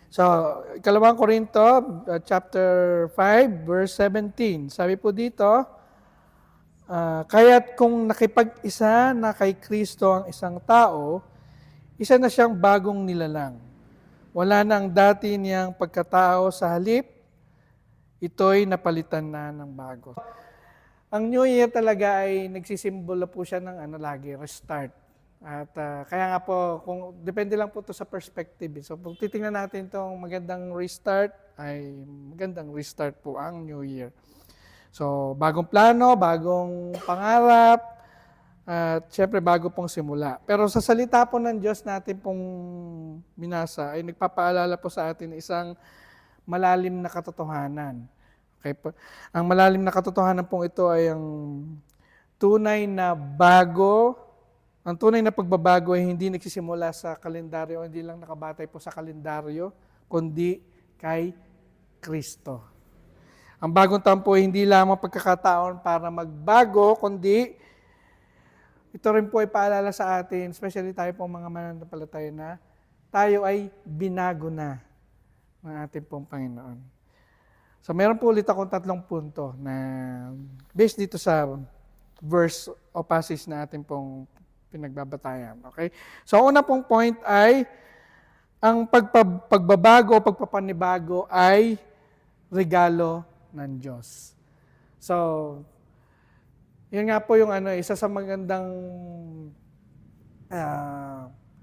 So, ikalawang Korinto, chapter 5, verse 17. Sabi po dito, kaya't kung nakipag-isa na kay Kristo ang isang tao, isa na siyang bagong nilalang. Wala nang dati niyang pagkatao sa halip, ito'y napalitan na ng bago. Ang New Year talaga ay nagsisimbolo po siya ng lagi, restart. At kaya nga po, kung depende lang po to sa perspective. So kung titingnan natin itong magandang restart, ay magandang restart po ang New Year. So bagong plano, bagong pangarap, at syempre bago pong simula. Pero sa salita po ng Diyos natin pong binasa, ay nagpapaalala po sa atin isang malalim na katotohanan. Okay po. Ang malalim na katotohanan pong ito ay ang tunay na bago. Ang tunay na pagbabago ay hindi nagsisimula sa kalendaryo, hindi lang nakabatay po sa kalendaryo, kundi kay Kristo. Ang bagong taon po ay hindi lamang pagkakataon para magbago, kundi ito rin po ay paalala sa atin, especially tayo po mga mananampalataya na tayo ay binago na ng ating pong Panginoon. So meron po ulit akong 3 punto na based dito sa verse o passage na ating pong pinagbabatayan. Okay? So una pong point ay ang pagbabago o pagpapanibago ay regalo ng Diyos. So, yun nga po yung isa sa magandang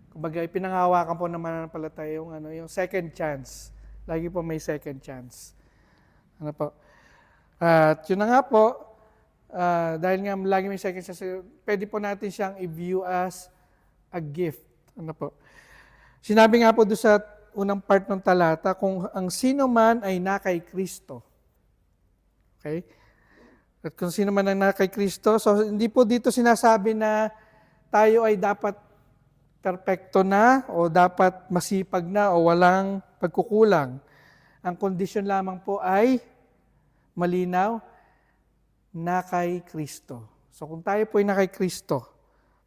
kumbaga ipinanghawakan po ng mananampalataya yung second chance. Lagi po may second chance. Ano po? At yun na nga po, dahil nga lagi may second chance, pwede po natin siyang i-view as a gift. Ano po? Sinabi nga po doon sa unang part ng talata, kung ang sino man ay na kay Kristo. Okay? At kung sino man ay na kay Kristo, so hindi po dito sinasabi na tayo ay dapat perpekto na o dapat masipag na o walang pagkukulang. Ang kondisyon lamang po ay malinaw, na kay Kristo. So kung tayo po ay na kay Kristo,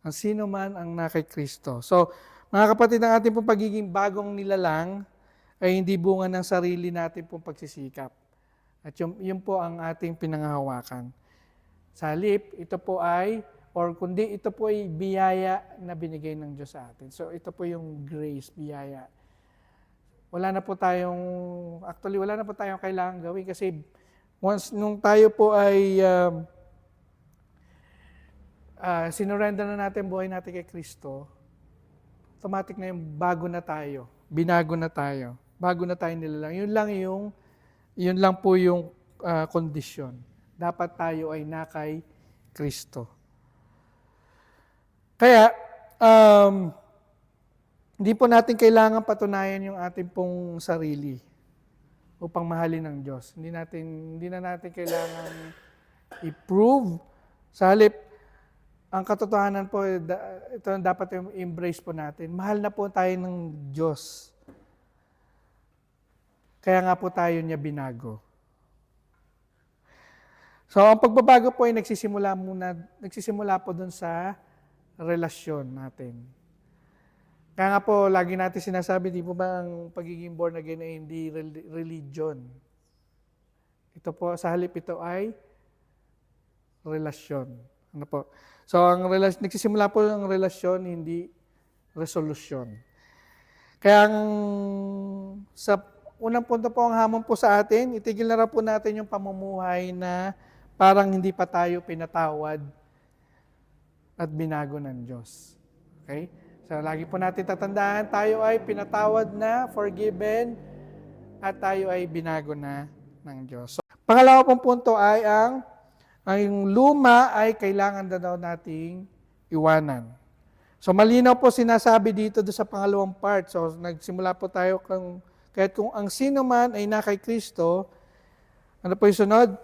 ang sino man ang na kay Kristo. So mga kapatid, ang ating pong pagiging bagong nilalang ay hindi bunga ng sarili natin pong pagsisikap. At yun po ang ating pinanghahawakan. Sa halip, ito po ay, or kundi ito po ay biyaya na binigay ng Diyos sa atin. So ito po yung grace, biyaya. Wala na po tayong kailangan gawin kasi once nung tayo po ay sinurrender na natin buhay natin kay Kristo, automatic na yung bago na tayo, binago na tayo, bago na tayo nilalang. Yun lang po yung kondisyon. Dapat tayo ay na kay Kristo. Kaya, hindi po natin kailangan patunayan yung ating pong sarili upang mahalin ng Diyos. Hindi na natin kailangan i-prove. Sa halip, ang katotohanan po, ito dapat yung embrace po natin. Mahal na po tayo ng Diyos. Kaya nga po tayo niya binago. So, ang pagbabago po ay nagsisimula po dun sa relasyon natin. Kaya nga po, lagi natin sinasabi, di po ba ang pagiging born again ay hindi religion. Ito po, sa halip ito ay relasyon. Ano po? So, nagsisimula po ang relasyon, hindi resolution. Kaya sa unang punto po ang hamon po sa atin, itigil na rin po natin yung pamumuhay na parang hindi pa tayo pinatawad at binago ng Diyos. Okay? So, lagi po natin tatandaan, tayo ay pinatawad na, forgiven, at tayo ay binago na ng Diyos. So, pangalawa pong punto ay ang luma ay kailangan na daw nating iwanan. So, malinaw po sinasabi dito sa pangalawang part. So, nagsimula po tayo kahit kung ang sino man ay na kay Kristo, ano po yung sunod?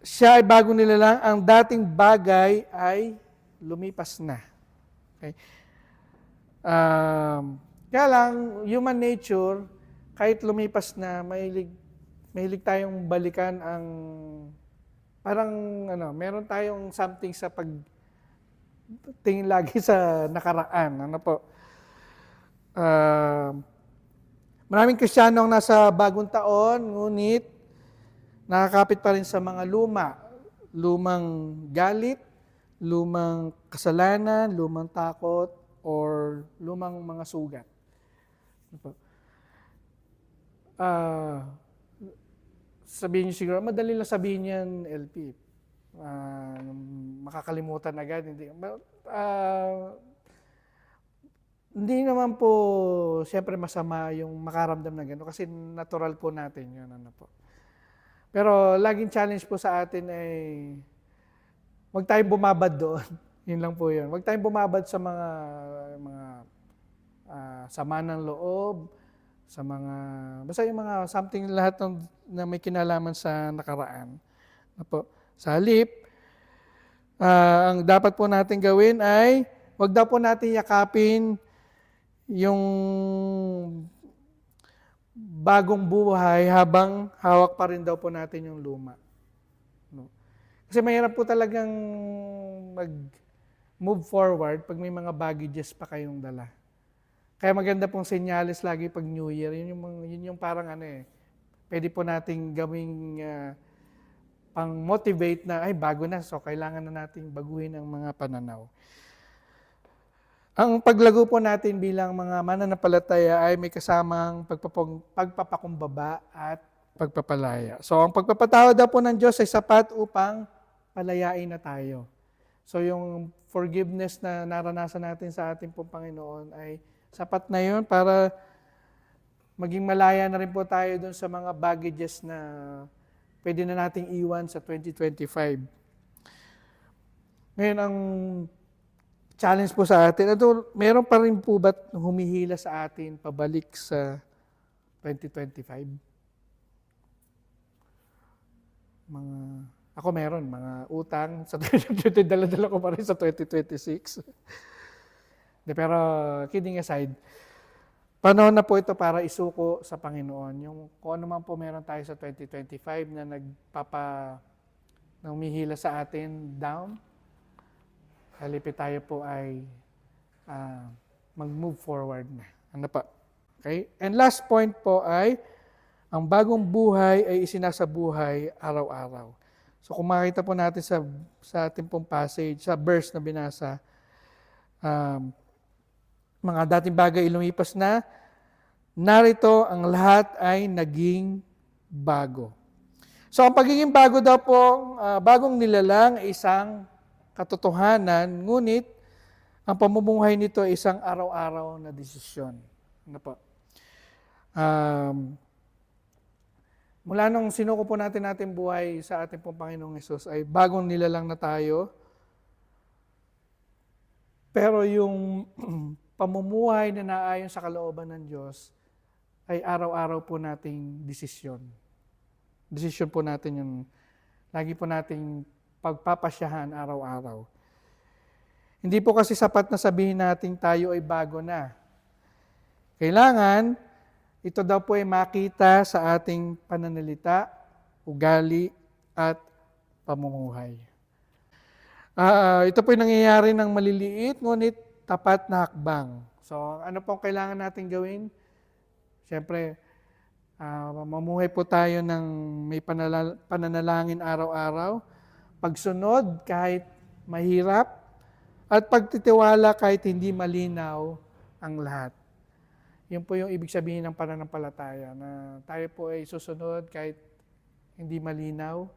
Siya ay bago nilalang, ang dating bagay ay lumipas na. Okay. Kaya lang, human nature, kahit lumipas na, mahilig tayong balikan ang, parang meron tayong something sa pagtingin lagi sa nakaraan. Ano po? Maraming Kristiyano ang nasa bagong taon, ngunit nakakapit pa rin sa mga lumang galit, lumang kasalanan, lumang takot, or lumang mga sugat. Sabihin niyo siguro, madali lang sabihin yan, LP. Makakalimutan agad. Hindi naman po, siyempre masama yung makaramdam na gano'n kasi natural po natin yun. Pero laging challenge po sa atin ay huwag tayong bumabad doon. Yun lang po yun. Huwag tayong bumabad sa mga sama ng loob, basta yung mga something lahat na may kinalaman sa nakaraan. Sa halip, ang dapat po natin gawin ay huwag daw po natin yakapin yung bagong buhay habang hawak pa rin daw po natin yung luma. Kasi mahirap po talagang mag-move forward pag may mga baggages pa kayong dala. Kaya maganda pong senyales lagi pag New Year. Yun yung parang pwede po nating gawing pang-motivate na, ay bago na, so kailangan na nating baguhin ang mga pananaw. Ang paglago po natin bilang mga mananampalataya ay may kasamang pagpapakumbaba at pagpapalaya. So ang pagpapatawad daw po ng Diyos ay sapat upang palayain na tayo. So yung forgiveness na naranasan natin sa ating pong Panginoon ay sapat na yun para maging malaya na rin po tayo dun sa mga baggages na pwede na nating iwan sa 2025. Ngayon, ang challenge po sa atin, meron pa rin po ba't humihila sa atin pabalik sa 2025? Ako meron, mga utang, sa dala-dala ko pa rin sa 2026. Pero kidding aside, panahon na po ito para isuko sa Panginoon. Yung kung ano man po meron tayo sa 2025 na na humihila sa atin down, halipit tayo po ay mag-move forward na. Ano pa? Okay? And last point po ay, ang bagong buhay ay isinasabuhay araw-araw. So kung makita po natin sa ating pong passage, sa verse na binasa, mga dating bagay lumipas na, narito ang lahat ay naging bago. So ang pagiging bago daw po, bagong nilalang ay isang katotohanan, ngunit ang pamumuhay nito ay isang araw-araw na desisyon. Ano po? Mula nung sinuko po natin buhay sa ating pong Panginoong Hesus ay bagong nilalang na tayo. Pero yung pamumuhay na naayon sa kalooban ng Diyos ay araw-araw po nating desisyon. Desisyon po natin yung lagi po nating pagpapasyahan araw-araw. Hindi po kasi sapat na sabihin natin tayo ay bago na. Kailangan, ito daw po ay makita sa ating pananalita, ugali, at pamumuhay. Ito po ay nangyayari ng maliliit, ngunit tapat na hakbang. So, ano pong kailangan natin gawin? Siyempre, mamuhay po tayo ng may pananalangin araw-araw, pagsunod kahit mahirap, at pagtitiwala kahit hindi malinaw ang lahat. Yun po yung ibig sabihin ng pananampalataya, na tayo po ay susunod kahit hindi malinaw.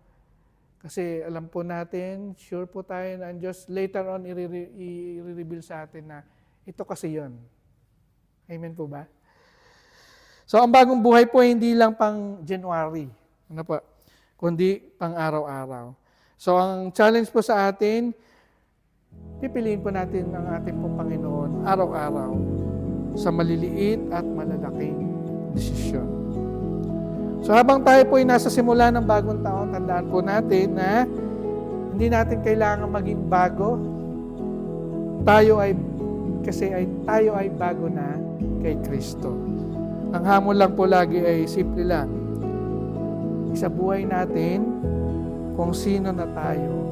Kasi alam po natin, sure po tayo na ang Diyos later on i-reveal sa atin na ito kasi yun. Amen po ba? So ang bagong buhay po hindi lang pang January, kundi pang araw-araw. So ang challenge po sa atin, pipiliin po natin ang ating pong Panginoon araw-araw sa maliliit at malalaking desisyon. So habang tayo po ay nasa simula ng bagong taon, tandaan po natin na hindi natin kailangan maging bago. Tayo ay bago na kay Kristo. Ang hamon lang po lagi ay simple lang. Isabuhay natin kung sino na tayo